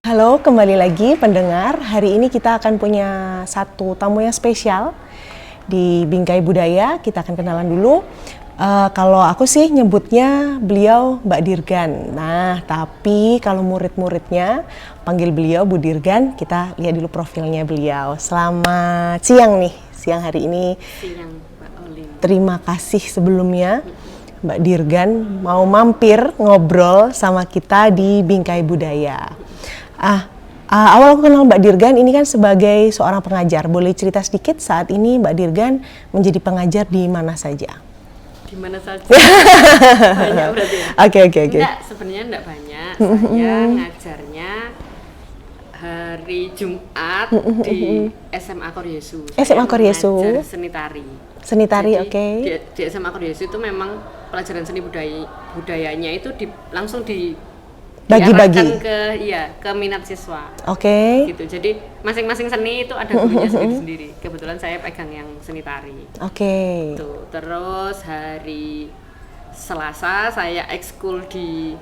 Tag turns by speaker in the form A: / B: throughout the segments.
A: Halo, kembali lagi pendengar. Hari ini kita akan punya satu tamu yang spesial di Bingkai Budaya. Kita akan kenalan dulu. Kalau aku sih nyebutnya beliau Mbak Dirgan. Nah, tapi kalau murid-muridnya panggil beliau Bu Dirgan. Kita lihat dulu profilnya beliau. Selamat siang nih, siang hari ini.
B: Siang, Mbak Oli.
A: Terima kasih sebelumnya Mbak Dirgan mau mampir ngobrol sama kita di Bingkai Budaya. Awal aku kenal Mbak Dirgan ini kan sebagai seorang pengajar. Boleh cerita sedikit saat ini Mbak Dirgan menjadi pengajar di mana saja?
B: Di mana saja? Banyak berarti ya?
A: Oke.
B: Enggak, sebenarnya enggak banyak. Saya ngajarnya hari Jumat di SMA Koryesu.
A: SMA Koryesu.
B: Ngajar seni tari.
A: Seni tari,
B: Jadi,
A: oke.
B: Di SMA Koryesu itu memang pelajaran seni budayanya itu langsung
A: Bagi-bagi.
B: diarahkan ke minat siswa.
A: Oke.
B: Gitu. Jadi masing-masing seni itu ada gurunya sendiri-sendiri. Kebetulan saya pegang yang seni tari.
A: Oke.
B: Tuh, terus hari Selasa saya ekskul di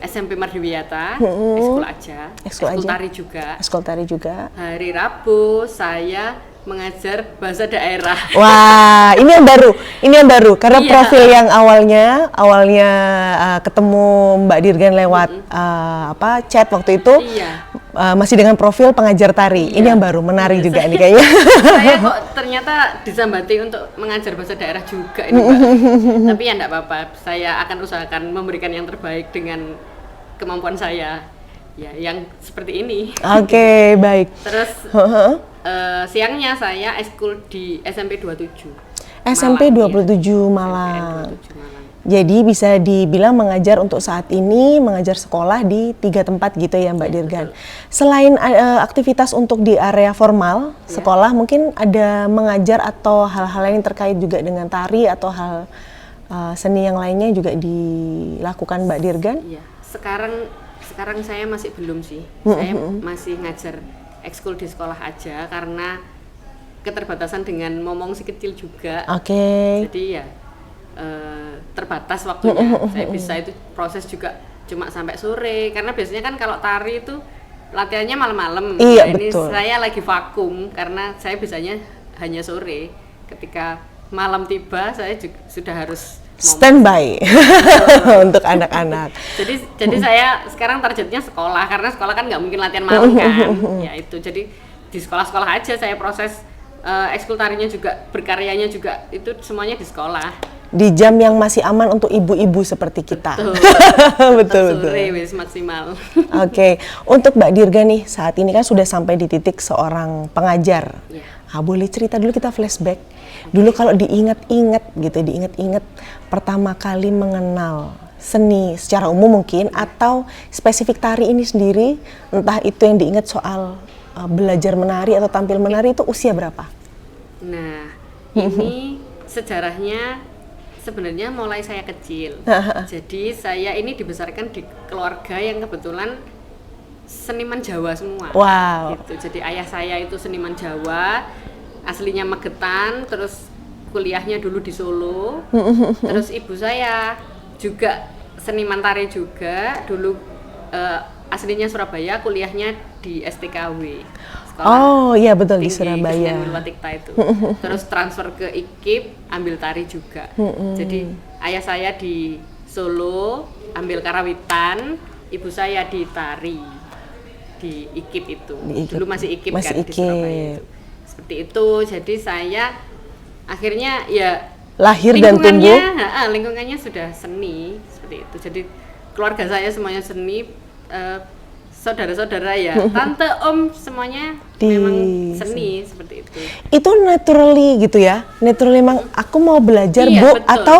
B: SMP Mardiwiyata, ekskul aja, ekskul tari juga.
A: Ekskul tari juga.
B: Hari Rabu saya mengajar bahasa daerah.
A: Wah, ini yang baru karena
B: Iya.
A: profil yang awalnya ketemu Mbak Dirgan lewat chat waktu itu.
B: Iya.
A: Masih dengan profil pengajar tari. Ini
B: Iya.
A: yang baru, menarik juga nih kayaknya.
B: Saya kok ternyata disambati untuk mengajar bahasa daerah juga ini, Mbak. Tapi ya enggak apa-apa, saya akan usahakan memberikan yang terbaik dengan kemampuan saya. Ya, yang seperti ini.
A: Oke, baik.
B: Terus siangnya saya ekskul di SMP 27.
A: SMP
B: Malang,
A: 27
B: ya.
A: Malang.
B: SMP 27 Malang.
A: Jadi bisa dibilang mengajar untuk saat ini, mengajar sekolah di 3 tempat gitu ya Mbak Dirgan.
B: Betul.
A: Selain aktivitas untuk di area formal sekolah, mungkin ada mengajar atau hal-hal lain terkait juga dengan tari atau hal seni yang lainnya juga dilakukan Mbak Dirgan?
B: Iya. Sekarang saya masih belum sih. Saya masih ngajar ekskul di sekolah aja karena keterbatasan dengan momong si kecil juga.
A: Oke.
B: Jadi ya terbatas waktunya. Saya bisa itu proses juga cuma sampai sore karena biasanya kan kalau tari itu latihannya malam-malam.
A: Iya,
B: Nah, ini
A: betul.
B: saya lagi vakum karena saya bisanya hanya sore. Ketika malam tiba saya juga sudah harus
A: Standby untuk anak-anak.
B: Jadi saya sekarang targetnya sekolah karena sekolah kan nggak mungkin latihan malam kan. Ya itu. Jadi di sekolah-sekolah aja saya proses ekskul tarinya juga, berkaryanya juga itu semuanya di sekolah.
A: Di jam yang masih aman untuk ibu-ibu seperti kita. Betul.
B: Sore wis maksimal.
A: Oke, untuk Mbak Dirga nih saat ini kan sudah sampai di titik seorang pengajar.
B: Ya.
A: Boleh cerita dulu, kita flashback. Dulu kalau diingat-ingat pertama kali mengenal seni secara umum mungkin atau spesifik tari ini sendiri, entah itu yang diingat soal belajar menari atau tampil menari, itu usia berapa?
B: Nah, ini sejarahnya sebenarnya mulai saya kecil. Jadi saya ini dibesarkan di keluarga yang kebetulan seniman Jawa semua.
A: Wow.
B: Gitu. Jadi ayah saya itu seniman Jawa, aslinya Magetan, terus kuliahnya dulu di Solo. Terus ibu saya juga seniman tari juga, dulu aslinya Surabaya, kuliahnya di STKW.
A: Oh iya betul, di
B: Tinggi
A: Surabaya.
B: Kesenian Watikta itu. Terus transfer ke IKIP, ambil tari juga. Jadi ayah saya di Solo, ambil karawitan, ibu saya di tari di IKIP itu. Dulu masih IKIP kan di Surabaya itu. Seperti itu. Jadi saya akhirnya ya
A: lahir dan tumbuh.
B: Lingkungannya sudah seni seperti itu. Jadi keluarga saya semuanya seni. Saudara-saudara ya, tante, om semuanya memang seni seperti itu.
A: Itu naturally gitu ya? Naturally memang aku mau belajar,
B: Iya,
A: Bu,
B: betul.
A: atau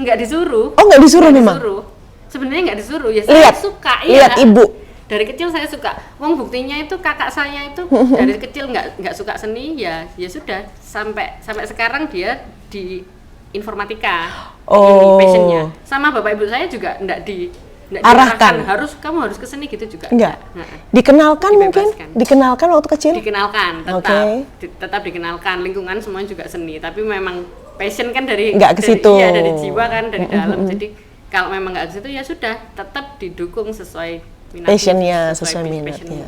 B: nggak disuruh?
A: Oh, nggak disuruh memang?
B: Disuruh. Sebenarnya nggak disuruh ya, saya suka.
A: Lihat ibu.
B: Dari kecil saya suka. Wong buktinya itu kakak saya itu dari kecil nggak suka seni ya sudah sampai sekarang dia di informatika. Ini passionnya. Sama bapak ibu saya juga nggak
A: arahkan
B: kamu harus ke seni gitu juga
A: enggak.
B: Nah,
A: Dikenalkan mungkin waktu kecil.
B: Dikenalkan tetap dikenalkan, lingkungan semuanya juga seni, tapi memang passion kan dari
A: nggak ke situ.
B: Dari jiwa kan, dari dalam. Jadi kalau memang nggak ke situ ya sudah, tetap didukung sesuai
A: passionnya
B: sesuai
A: sesuai minatnya.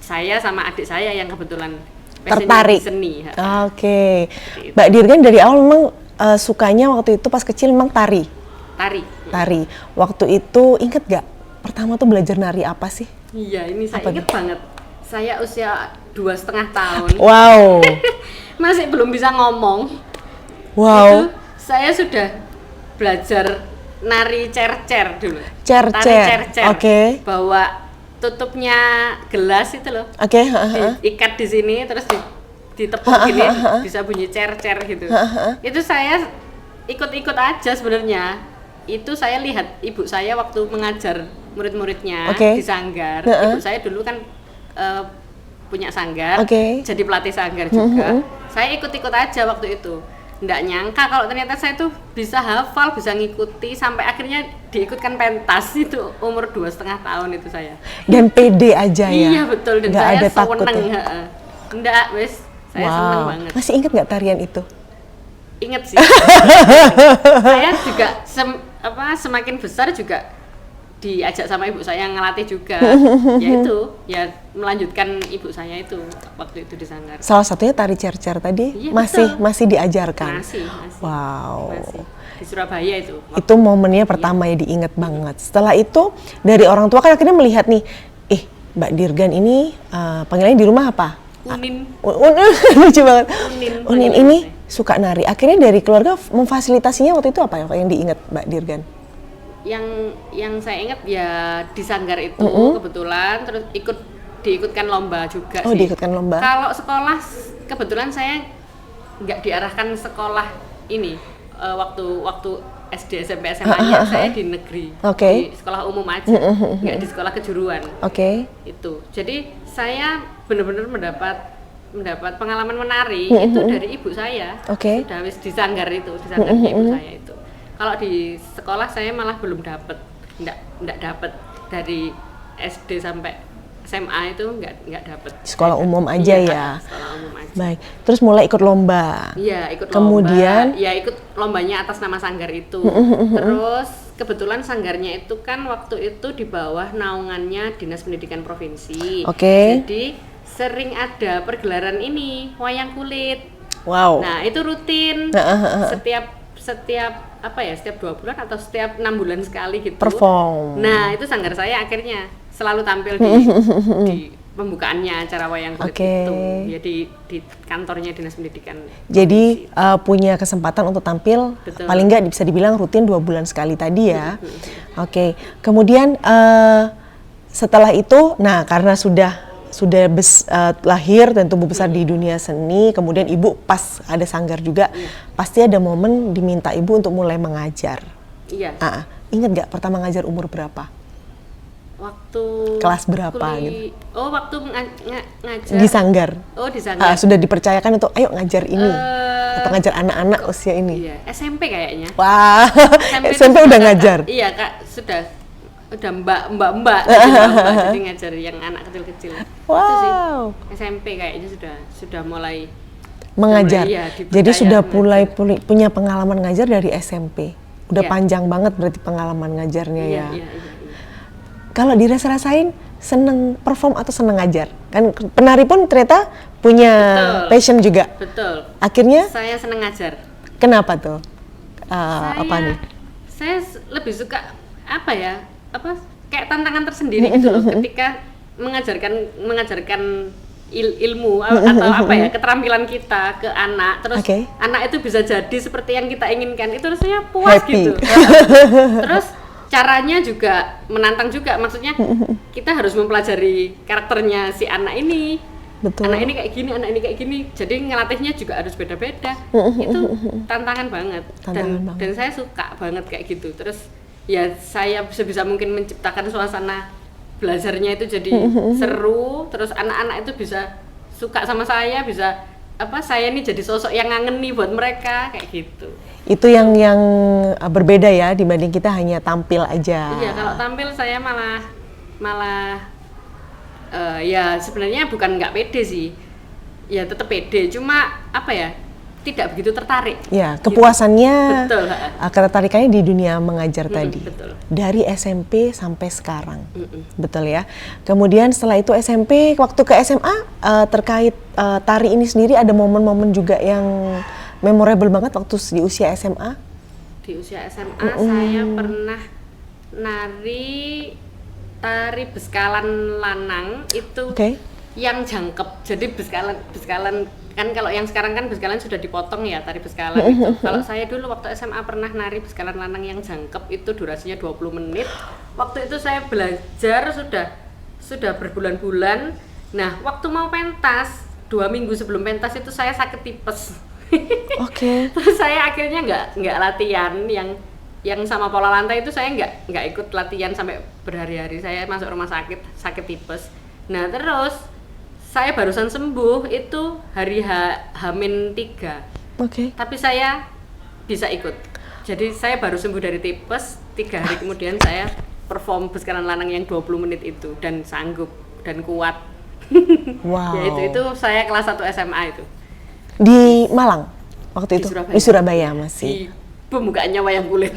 B: Saya sama adik saya yang kebetulan
A: Tertarik.
B: di seni.
A: Oke.
B: Seperti itu.
A: Mbak Dirgan dari awal memang sukanya waktu itu pas kecil memang tari.
B: Tari.
A: Waktu itu inget gak pertama tuh belajar nari apa sih?
B: Iya, ini saya
A: Apa
B: inget banget. Saya usia 2,5 tahun.
A: Wow.
B: Masih belum bisa ngomong.
A: Wow.
B: Itu saya sudah belajar nari cer-cer dulu.
A: Cer-cer.
B: Tari cer-cer.
A: Oke.
B: Bawa tutupnya gelas itu loh.
A: Oke.
B: Diikat di sini terus ditepuk gini bisa bunyi cer-cer gitu. Itu saya ikut-ikut aja sebenarnya. Itu saya lihat ibu saya waktu mengajar murid-muridnya di sanggar. Ibu saya dulu kan punya sanggar, jadi pelatih sanggar juga. Saya ikut-ikut aja waktu itu. Nggak nyangka kalau ternyata saya tuh bisa hafal, bisa ngikuti sampai akhirnya diikutkan pentas itu umur 2,5 tahun itu saya.
A: Dan pede aja ya.
B: Iya betul, dan
A: nggak
B: saya
A: ada
B: seneng.
A: takutnya.
B: Nggak, wes saya seneng banget.
A: Masih ingat nggak tarian itu?
B: Ingat sih. Saya juga semakin besar juga diajak sama ibu saya ngelatih juga. Ya melanjutkan ibu saya itu waktu itu di sanggar.
A: Salah satunya tari cer-cer tadi.
B: Iya,
A: masih diajarkan.
B: Masih.
A: Wow.
B: Masih. Di Surabaya itu.
A: Itu momennya pertama ya diingat banget. Setelah itu dari orang tua kan akhirnya melihat nih, Mbak Dirgan ini panggilannya di rumah apa?
B: Unin.
A: Lucu banget. Unin ini
B: saya
A: suka nari. Akhirnya dari keluarga memfasilitasinya waktu itu apa ya yang diingat Mbak Dirgan?
B: Yang saya ingat ya di sanggar itu kebetulan terus diikutkan lomba juga sih.
A: Diikutkan lomba.
B: Kalau sekolah kebetulan saya nggak diarahkan sekolah ini waktu SD SMP SMA-nya saya di negeri, di sekolah umum aja, nggak di sekolah kejuruan. Itu jadi saya benar-benar mendapat pengalaman menari itu dari ibu saya. Sudah wis di sanggar itu, di sanggarnya ibu saya itu. Kalau di sekolah saya malah belum dapat, nggak dapat dari SD sampai SMA itu nggak dapat.
A: Sekolah umum aja ya.
B: Sekolah umum aja.
A: Baik. Terus mulai ikut lomba.
B: Iya, ikut
A: Kemudian,
B: lomba. Ya ikut lombanya atas nama sanggar itu. Terus kebetulan sanggarnya itu kan waktu itu di bawah naungannya Dinas Pendidikan Provinsi. Jadi sering ada pergelaran ini wayang kulit.
A: Wow.
B: Nah itu rutin setiap 2 bulan atau setiap 6 bulan sekali gitu.
A: Perform.
B: Nah itu sanggar saya akhirnya selalu tampil di pembukaannya acara wayang kulit itu. Ya di kantornya Dinas Pendidikan.
A: Jadi punya kesempatan untuk tampil.
B: Betul.
A: Paling nggak bisa dibilang rutin 2 bulan sekali tadi ya. Kemudian setelah itu, nah karena sudah lahir dan tumbuh besar di dunia seni, kemudian ibu pas ada sanggar juga, pasti ada momen diminta ibu untuk mulai mengajar.
B: Iya.
A: Ingat nggak pertama ngajar umur berapa?
B: Waktu
A: kelas berapa gitu?
B: Waktu ngajar
A: di sanggar.
B: Di sanggar.
A: Sudah dipercayakan untuk ayo ngajar ini atau ngajar anak-anak usia ini.
B: Iya, SMP kayaknya.
A: Wah, SMP udah ngajar.
B: Iya, Kak, udah mbak jadi ngajar yang anak kecil-kecil.
A: Wow.
B: Itu sih SMP kayaknya sudah mulai
A: mengajar. Jadi sudah mulai
B: mengajar.
A: punya pengalaman ngajar dari SMP. Udah panjang banget berarti pengalaman ngajarnya ya.
B: Iya.
A: Kalau dirasa-rasain seneng perform atau seneng ngajar? Kan penari pun ternyata punya passion juga.
B: Betul.
A: Akhirnya
B: saya seneng ngajar.
A: Kenapa tuh? Apa nih?
B: Saya lebih suka kayak tantangan tersendiri gitu loh ketika mengajarkan ilmu atau keterampilan kita ke anak, terus anak itu bisa jadi seperti yang kita inginkan, itu rasanya puas. Happy. Gitu. Terus caranya juga menantang juga, maksudnya kita harus mempelajari karakternya si anak ini. Betul. Anak ini kayak gini, jadi ngelatihnya juga harus beda-beda. Itu tantangan banget. Dan saya suka banget kayak gitu. Terus ya saya sebisa mungkin menciptakan suasana belajarnya itu jadi seru, terus anak-anak itu bisa suka sama saya, bisa saya ini jadi sosok yang ngangen nih buat mereka kayak gitu.
A: Itu yang berbeda ya dibanding kita hanya tampil aja.
B: Iya, kalau tampil saya malah ya sebenarnya bukan nggak pede sih, ya tetap pede, cuma tidak begitu tertarik.
A: Ya, kepuasannya,
B: Betul.
A: ketertarikannya di dunia mengajar tadi.
B: Betul.
A: Dari SMP sampai sekarang. Betul ya. Kemudian setelah itu SMP, waktu ke SMA, terkait tari ini sendiri ada momen-momen juga yang memorable banget waktu di usia SMA?
B: Di usia SMA saya pernah nari tari beskalan lanang itu yang jangkep. Jadi beskalan kan kalau yang sekarang kan beskalan sudah dipotong ya, tari beskalan itu. Kalau saya dulu waktu SMA pernah nari beskalan lanang yang jangkep, itu durasinya 20 menit. Waktu itu saya belajar sudah berbulan-bulan. Nah, waktu mau pentas 2 minggu sebelum pentas itu saya sakit tipes. Terus saya akhirnya nggak latihan yang sama pola lantai itu, saya nggak ikut latihan sampai berhari-hari. Saya masuk rumah sakit tipes. Nah, terus saya barusan sembuh itu hari H-3. Tapi saya bisa ikut. Jadi saya baru sembuh dari tipes, 3 hari kemudian saya perform beskalan lanang yang 20 menit itu dan sanggup dan kuat.
A: Wow.
B: Ya itu saya kelas 1 SMA itu.
A: Di Malang waktu itu? Di Surabaya masih.
B: Di pembukaannya wayang kulit.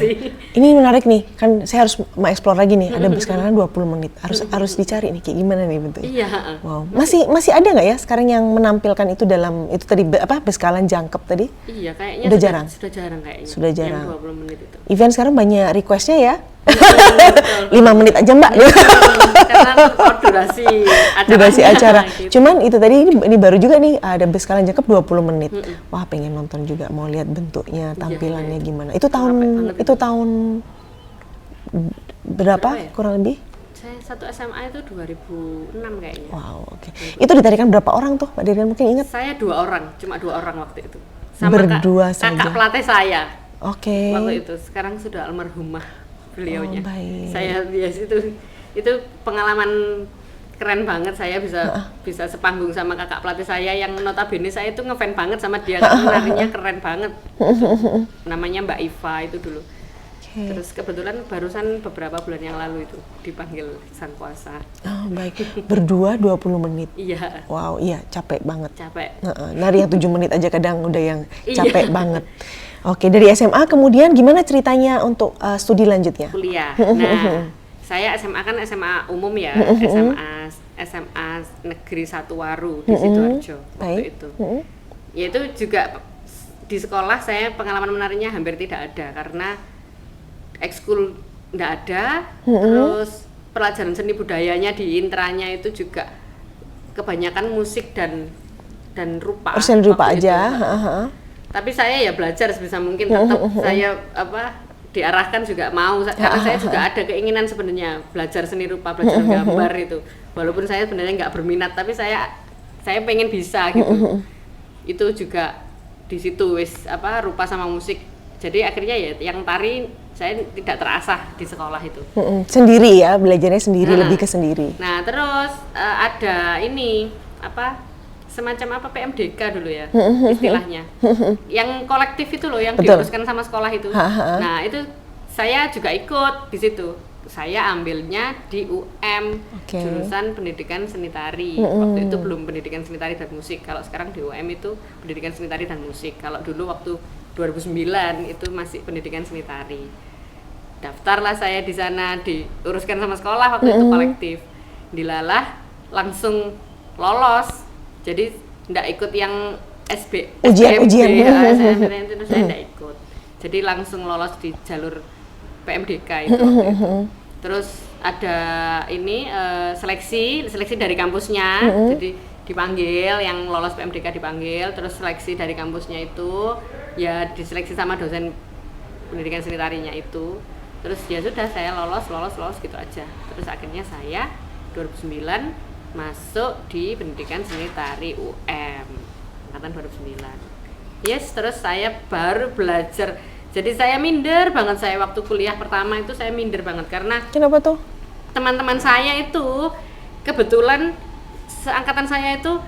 B: Sih.
A: Ini menarik nih, kan saya harus mengeksplor lagi nih. Ada beskalan 20 menit. Harus dicari nih kayak gimana nih bentuknya.
B: Iya,
A: wow. Masih ada nggak ya sekarang yang menampilkan itu dalam itu tadi beskalan jangkep tadi?
B: Iya, kayaknya
A: sudah jarang.
B: Sudah jarang kayaknya.
A: Sudah jarang.
B: Yang 20 menit itu.
A: Event sekarang banyak requestnya ya. 5 menit aja Mbak.
B: Karena durasi
A: acara. Gitu. Cuman itu tadi ini baru juga nih, ada beskalan jangkep 20 menit. Wah, pengen nonton juga, mau lihat bentuknya, tampilannya gimana. Itu tahun berapa
B: ya?
A: Kurang lebih?
B: Saya 1 SMA itu 2006 kayaknya.
A: Wow, Itu ditarikan berapa orang tuh, Pak Dirian, mungkin ingat?
B: Saya 2 orang, cuma 2 orang waktu itu.
A: Sama berdua saja.
B: Kakak pelatih saya.
A: Waktu
B: itu, sekarang sudah almarhumah beliaunya.
A: Baik.
B: Saya itu pengalaman keren banget. Saya bisa sepanggung sama kakak pelatih saya yang notabene saya itu ngefans banget sama dia, karena narinya keren banget. Namanya Mbak Iva itu dulu. Terus kebetulan barusan beberapa bulan yang lalu itu dipanggil Sang Kuasa. Oh,
A: baik. Berdua 20 menit.
B: Iya.
A: Wow, iya, capek banget.
B: Capek.
A: Nari yang 7 menit aja kadang udah yang capek banget. Dari SMA kemudian gimana ceritanya untuk studi lanjutnya?
B: Kuliah. Nah, saya SMA kan SMA umum ya, SMA Negeri 1 Waru di Sidoarjo waktu itu. Ya itu juga di sekolah saya pengalaman menarinya hampir tidak ada karena ekskul nggak ada, terus pelajaran seni budayanya di intranya itu juga kebanyakan musik dan rupa.
A: Seni rupa aja.
B: Tapi saya ya belajar sebisa mungkin, tetap saya diarahkan juga mau, karena saya juga ada keinginan sebenarnya belajar seni rupa, belajar gambar itu. Walaupun saya sebenarnya nggak berminat, tapi saya pengen bisa gitu. Itu juga di situ rupa sama musik. Jadi akhirnya ya yang tari saya tidak terasah di sekolah itu.
A: Sendiri ya, belajarnya sendiri, lebih ke sendiri.
B: Nah, terus ada ini semacam PMDK dulu ya istilahnya. Yang kolektif itu loh, yang diuruskan sama sekolah itu. Nah, itu saya juga ikut di situ. Saya ambilnya di UM, jurusan pendidikan seni tari. Waktu itu belum pendidikan seni tari dan musik. Kalau sekarang di UM itu pendidikan seni tari dan musik. Kalau dulu waktu 2009 itu masih pendidikan seni tari. Daftarlah saya di sana, diuruskan sama sekolah waktu itu kolektif. Dilalah langsung lolos. Jadi enggak ikut yang
A: ujian.
B: Saya enggak ikut. Jadi langsung lolos di jalur PMDK itu. Terus ada ini seleksi dari kampusnya. Jadi dipanggil, yang lolos PMDK dipanggil, terus seleksi dari kampusnya itu ya diseleksi sama dosen pendidikan seni tarinya itu. Terus ya sudah, saya lolos gitu aja. Terus akhirnya saya 2009 masuk di pendidikan seni tari UM angkatan 2009. Yes, terus saya baru belajar. Jadi saya minder banget, saya waktu kuliah pertama itu saya minder banget karena
A: kenapa tuh?
B: Teman-teman saya itu kebetulan seangkatan saya itu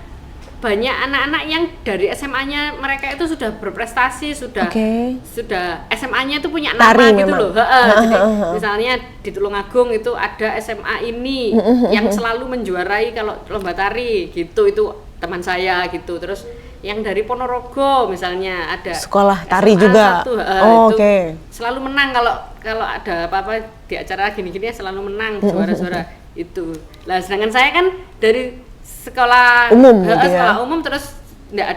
B: banyak anak-anak yang dari SMA-nya mereka itu sudah berprestasi, sudah SMA-nya itu punya nama
A: tari
B: gitu
A: memang.
B: Loh. Jadi misalnya di Tulungagung itu ada SMA ini yang selalu menjuarai kalau lomba tari gitu, itu teman saya gitu. Terus yang dari Ponorogo misalnya ada
A: Sekolah tari
B: SMA
A: juga.
B: satu,
A: Oh,
B: itu
A: oke.
B: selalu menang kalau ada apa-apa di acara gini-gini ya selalu menang juara-juara itu. Lah sedangkan saya kan dari sekolah
A: Umum gitu ya.
B: sekolah umum terus nggak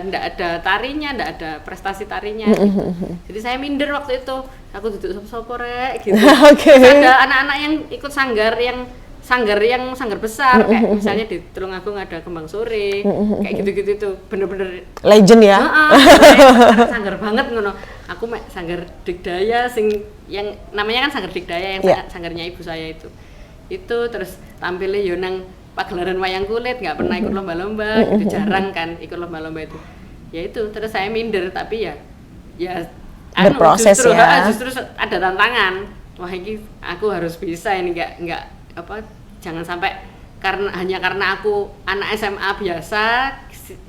B: ada tarinya, nggak ada prestasi tarinya gitu. Jadi saya minder waktu itu, aku duduk sopo rek gitu.
A: Oke.
B: Terus ada anak-anak yang ikut sanggar sanggar besar kayak misalnya di Tulungagung ada Kembang Sore kayak gitu-gitu itu bener-bener
A: Legend ya.
B: sanggar banget ngono. Aku mek sanggar Digdaya sing yang namanya kan sanggar Digdaya yang
A: Yeah.
B: sanggarnya ibu saya itu terus tampilnya yo nang pagelaran wayang kulit, nggak pernah ikut lomba-lomba gitu, jarang kan ikut lomba-lomba itu. Ya itu terus saya minder tapi ya
A: berproses
B: justru ada tantangan. Wah ini aku harus bisa ini nggak apa jangan sampai hanya karena aku anak SMA biasa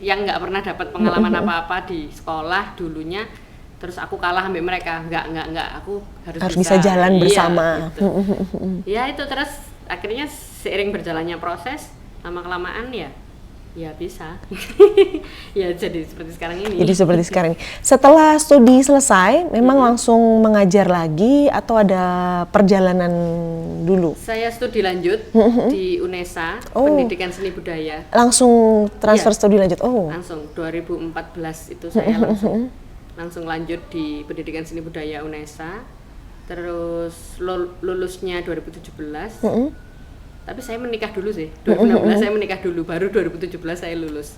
B: yang nggak pernah dapat pengalaman apa-apa di sekolah dulunya terus aku kalah sampai mereka nggak aku harus
A: bisa jalan bersama.
B: Gitu. Ya itu terus akhirnya seiring berjalannya proses lama-kelamaan ya bisa ya jadi seperti sekarang ini.
A: Jadi seperti sekarang ini. Setelah studi selesai, memang langsung mengajar lagi atau ada perjalanan dulu?
B: Saya studi lanjut di UNESA, Pendidikan Seni Budaya.
A: Langsung transfer studi lanjut? Oh.
B: Langsung 2014 itu saya langsung lanjut di Pendidikan Seni Budaya UNESA. Terus lulusnya 2017. Tapi saya menikah dulu sih, 2016 saya menikah dulu, baru 2017 saya lulus.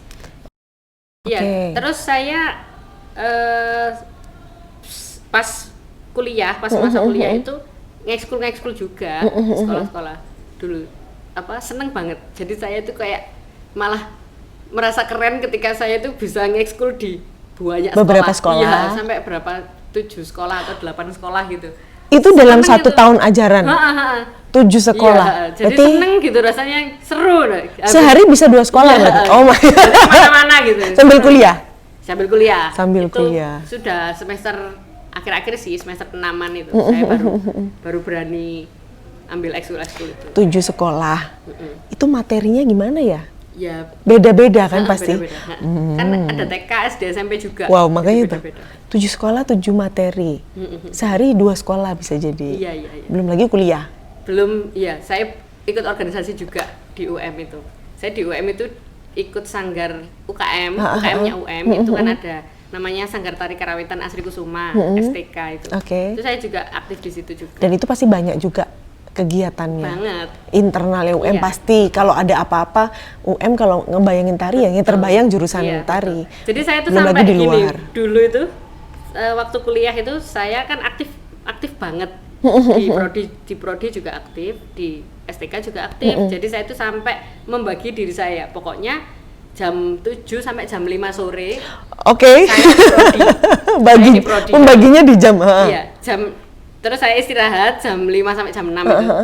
B: Iya, terus saya pas masa kuliah itu ngekskul juga, sekolah-sekolah dulu. Seneng banget, jadi saya itu kayak malah merasa keren ketika saya itu bisa ngekskul di banyak
A: beberapa sekolah.
B: Iya, sampai berapa 7 sekolah atau 8 sekolah gitu.
A: Itu dalam
B: Seneng
A: 1 tahun ajaran? 7 sekolah.
B: Iya, jadi
A: berarti
B: seneng gitu rasanya, seru.
A: Sehari bisa 2 sekolah berarti? Oh my god.
B: Mana-mana gitu.
A: Sambil kuliah?
B: Sambil
A: itu
B: kuliah. Sudah semester akhir-akhir sih, semester 6-an itu saya baru berani ambil ekskul itu.
A: 7 sekolah. Itu materinya gimana ya?
B: Ya
A: beda-beda kan pasti.
B: Beda-beda. Kan ada TK, SD, SMP juga.
A: Wow, makanya itu.
B: Beda-beda.
A: 7 sekolah 7 materi. Sehari 2 sekolah bisa jadi.
B: Iya.
A: Belum lagi kuliah.
B: Belum, iya. Saya ikut organisasi juga di UM itu. Saya di UM itu ikut sanggar UKM-nya UM itu kan ada namanya Sanggar Tari Karawitan Asri Kusuma, STK itu. Itu saya juga aktif di situ juga.
A: Dan itu pasti banyak juga kegiatannya.
B: Banget.
A: Internal UM pasti kalau ada apa-apa UM kalau ngebayangin tari yang terbayang jurusan tari.
B: Betul. Jadi saya tuh
A: belum
B: sampai
A: lagi di
B: gini,
A: luar.
B: dulu itu waktu kuliah itu saya kan aktif banget di prodi juga aktif, di STK juga aktif. Jadi saya itu sampai membagi diri saya, pokoknya jam 7 sampai jam 5 sore.
A: Oke.
B: Saya di prodi.
A: Membaginya di jam.
B: Iya, terus saya istirahat jam 5 sampai jam 6 itu.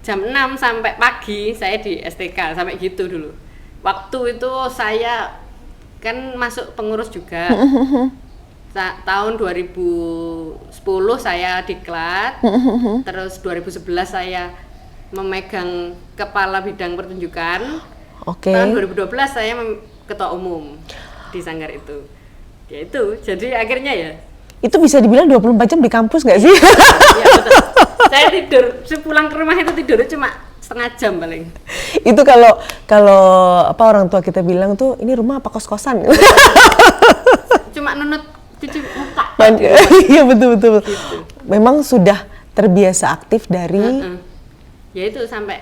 B: Jam 6 sampai pagi saya di STK, sampai gitu dulu. Waktu itu saya kan masuk pengurus juga. Tahun 2010 saya diklat, terus 2011 saya memegang kepala bidang pertunjukan. Tahun 2012 saya ketua umum di sanggar itu. Ya itu, jadi akhirnya ya.
A: Itu bisa dibilang 24 jam di kampus nggak sih?
B: Iya betul. Saya tidur, sepulang ke rumah itu tidurnya cuma setengah jam paling.
A: Itu kalau apa orang tua kita bilang tuh ini rumah apa kos-kosan?
B: Cuma nunut cuci muka.
A: Iya betul. Gitu. Memang sudah terbiasa aktif dari.
B: Ya itu sampai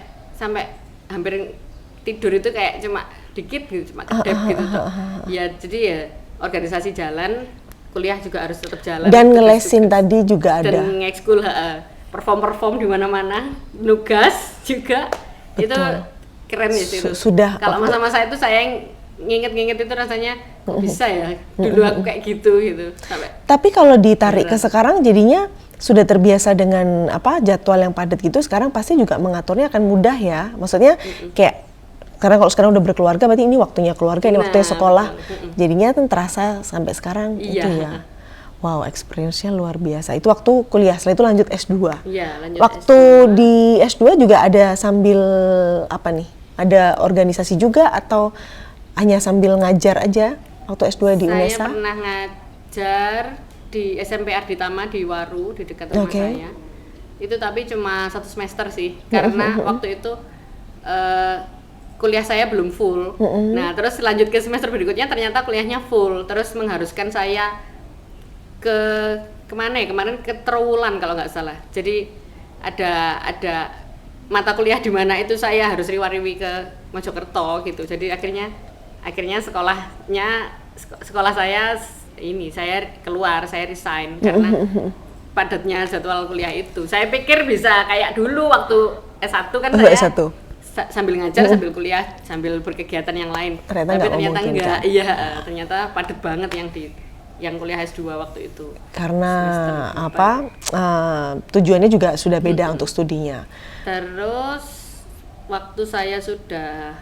B: hampir tidur itu kayak cuma dikit gitu, cuma kedap gitu tuh. Ya jadi ya organisasi jalan, kuliah juga harus tetap jalan.
A: Dan ngelesin tadi juga ada.
B: Dan ngekskul perform di mana-mana, nugas juga. Betul. Itu keren ya sih.
A: Sudah.
B: Kalau masa-masa itu saya nginget itu rasanya kok bisa ya dulu aku kayak gitu sampai. Tapi
A: kalau ditarik ke sekarang jadinya sudah terbiasa dengan jadwal yang padat gitu, sekarang pasti juga mengaturnya akan mudah ya. Maksudnya kayak karena kalau sekarang udah berkeluarga berarti ini waktunya keluarga, ini waktunya sekolah. Jadinya kan terasa sampai sekarang itu ya. Wow, experience-nya luar biasa. Itu waktu kuliah, setelah itu lanjut S2.
B: Iya, lanjut
A: waktu
B: S2.
A: Di S2 juga ada sambil apa nih? Ada organisasi juga atau hanya sambil ngajar aja? waktu S2 di
B: Saya
A: UNESA?
B: pernah ngajar di SMP Arditama di Waru, di dekat rumah saya. Itu tapi cuma 1 semester sih, karena waktu itu kuliah saya belum full. Nah, terus lanjut ke semester berikutnya ternyata kuliahnya full, terus mengharuskan saya kemana ya, kemarin ke Trowulan kalau nggak salah. Jadi ada mata kuliah di mana itu saya harus riwa-riwi ke Mojokerto gitu. Jadi akhirnya sekolah saya keluar, saya resign karena padatnya jadwal kuliah itu. Saya pikir bisa kayak dulu waktu S1 kan saya
A: S1.
B: Sambil ngajar, sambil kuliah, sambil berkegiatan yang lain. Tapi ternyata enggak. Iya, ternyata padat banget yang kuliah S2 waktu itu.
A: Karena tujuannya juga sudah beda untuk studinya.
B: Terus waktu saya sudah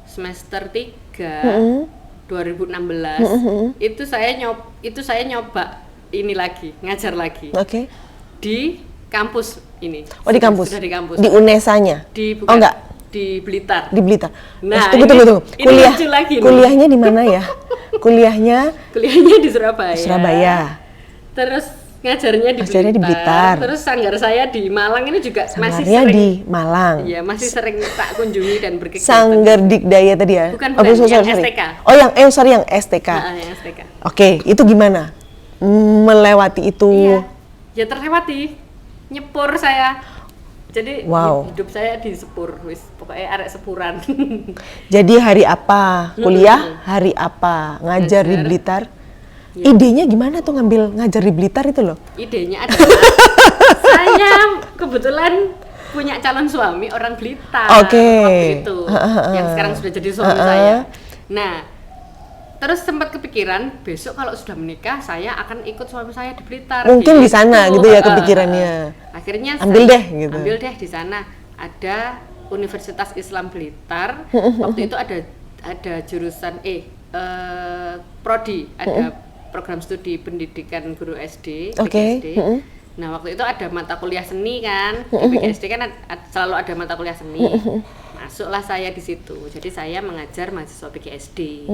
B: semester 3 2016 itu saya nyoba ini lagi, ngajar lagi. Di kampus ini.
A: Oh, di kampus.
B: Sudah di kampus.
A: Di UNESA-nya.
B: Oh enggak. Di Blitar.
A: Di Blitar.
B: Nah,
A: tunggu. Kuliahnya di mana ya? Kuliahnya
B: di Surabaya.
A: Surabaya.
B: Terus ngajarnya di Blitar. Terus sanggar saya di Malang ini juga masih sering
A: di Malang.
B: Iya, masih sering tak kunjungi dan berkegiatan.
A: Sanggar Dikdaya tadi ya?
B: Bukan, yang STK.
A: Oh, yang STK.
B: Yang STK.
A: Oke, itu gimana? Melewati itu?
B: Iya. Ya terlewati. Nyepur saya. Jadi hidup saya di sepur, pokoknya arek sepuran.
A: Jadi hari apa kuliah, hari apa ngajar di Blitar? Ya. Idenya gimana tuh ngambil ngajar di Blitar itu loh?
B: Idenya adalah saya kebetulan punya calon suami orang Blitar waktu itu, yang sekarang sudah jadi suami saya. Nah, terus sempat kepikiran besok kalau sudah menikah saya akan ikut suami saya di Blitar.
A: Mungkin di sana gitu ya kepikirannya.
B: Akhirnya
A: ambil deh
B: di sana. Ada Universitas Islam Blitar. Waktu itu ada jurusan prodi, ada program studi pendidikan guru SD, PGSD. Nah, waktu itu ada mata kuliah seni kan. Di PGSD kan selalu ada mata kuliah seni. Masuklah saya di situ. Jadi saya mengajar mahasiswa PGSD.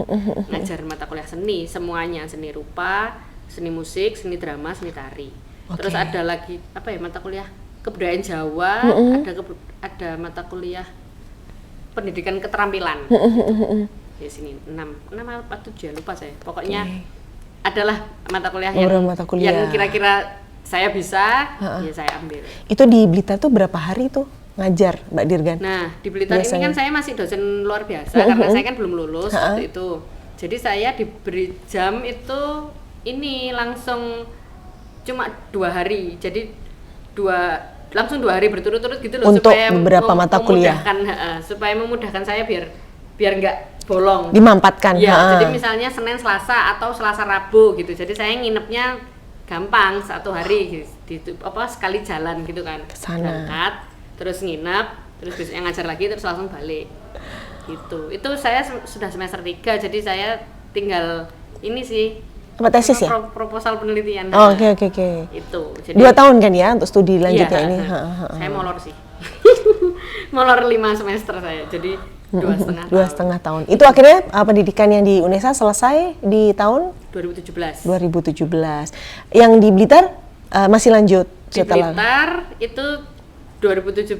B: Ngajar mata kuliah seni semuanya, seni rupa, seni musik, seni drama, seni tari. Terus ada lagi mata kuliah kebudayaan Jawa, ada mata kuliah pendidikan keterampilan. Di sini 6 apa 7 ya, lupa saya. Pokoknya adalah mata kuliah yang kira-kira saya bisa, ya saya ambil.
A: Itu di Blitar tuh berapa hari tuh ngajar, Mbak Dirgan?
B: Nah, di Blitar ini kan saya masih dosen luar biasa karena saya kan belum lulus waktu itu. Jadi saya diberi jam itu langsung cuma 2 hari. Jadi langsung 2 hari berturut-turut gitu loh,
A: untuk supaya beberapa mata kuliah.
B: Supaya memudahkan saya biar nggak bolong.
A: Dimampatkan.
B: Ya, jadi misalnya Senin, Selasa atau Selasa, Rabu gitu. Jadi saya nginepnya gampang 1 hari gitu, sekali jalan gitu kan. Berangkat, terus nginep, terus besoknya ngajar lagi, terus langsung balik. Gitu. Itu saya sudah semester 3, jadi saya tinggal ini sih.
A: Tesis ya?
B: Proposal penelitian.
A: Oke.
B: Itu. Jadi
A: 2 tahun kan ya untuk studi lanjut ya ini?
B: Saya molor sih. Molor 5 semester saya. Jadi 2,5
A: tahun. Itu akhirnya pendidikan yang di UNESA selesai di tahun
B: 2017.
A: Yang di Blitar masih lanjut
B: setelah. Di Blitar itu 2017.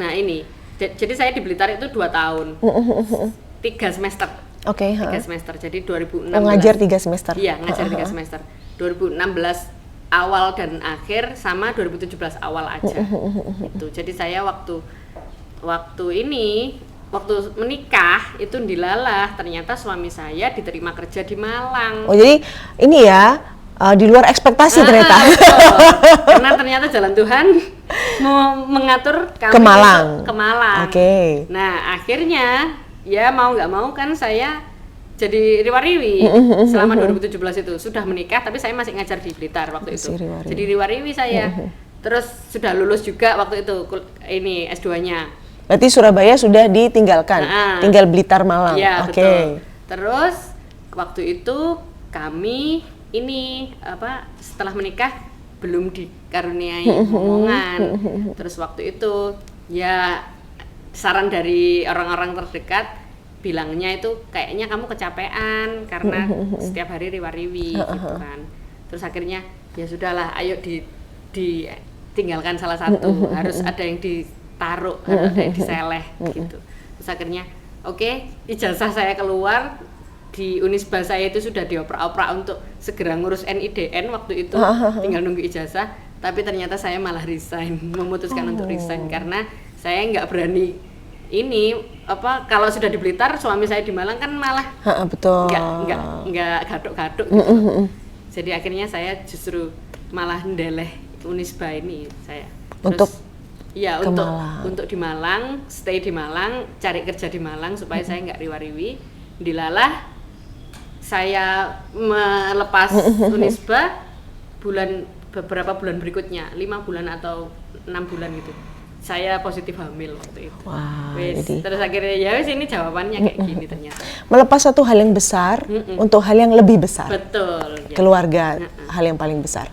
B: Nah, ini. Jadi saya di Blitar itu 2 tahun. 3 semester. 3 semester. Jadi 2016.
A: Ngajar 3 semester.
B: Iya, ngajar 3 semester. 2016 awal dan akhir sama 2017 awal aja. Itu. Jadi saya waktu menikah itu dilalah, ternyata suami saya diterima kerja di Malang.
A: Oh, jadi ini ya di luar ekspektasi ternyata.
B: Karena ternyata jalan Tuhan mau mengatur kami ke Malang. Nah, akhirnya ya mau nggak mau kan saya jadi riwa-riwi selama 2017 itu. Sudah menikah tapi saya masih ngajar di Blitar waktu itu. Jadi riwa-riwi saya. Terus sudah lulus juga waktu itu ini S2-nya.
A: Berarti Surabaya sudah ditinggalkan, tinggal Blitar Malang.
B: Iya, betul. Terus waktu itu kami setelah menikah belum dikaruniai omongan. Terus waktu itu ya saran dari orang-orang terdekat, bilangnya itu kayaknya kamu kecapean karena setiap hari riwa-riwi gitu kan. Terus akhirnya ya sudahlah, ayo ditinggalkan salah satu, harus ada yang ditaruh, harus ada yang diseleh gitu. Terus akhirnya oke, ijazah saya keluar, di Unisba saya itu sudah dioprak-oprak untuk segera ngurus NIDN waktu itu, tinggal nunggu ijazah, tapi ternyata saya malah resign, memutuskan untuk resign karena saya nggak berani ini kalau sudah di Blitar, suami saya di Malang kan malah
A: betul.
B: nggak gaduk-gaduk gitu. Jadi akhirnya saya justru malah ndeleh Unisba ini saya. Terus, untuk di Malang, stay di Malang, cari kerja di Malang supaya saya nggak riwa-riwi. Dilalah saya melepas Unisba beberapa bulan berikutnya, 5 bulan atau 6 bulan gitu, saya positif hamil waktu itu. Terus akhirnya ya wis, ini jawabannya kayak gini ternyata.
A: Melepas satu hal yang besar untuk hal yang lebih besar.
B: Betul.
A: Keluarga, hal yang paling besar.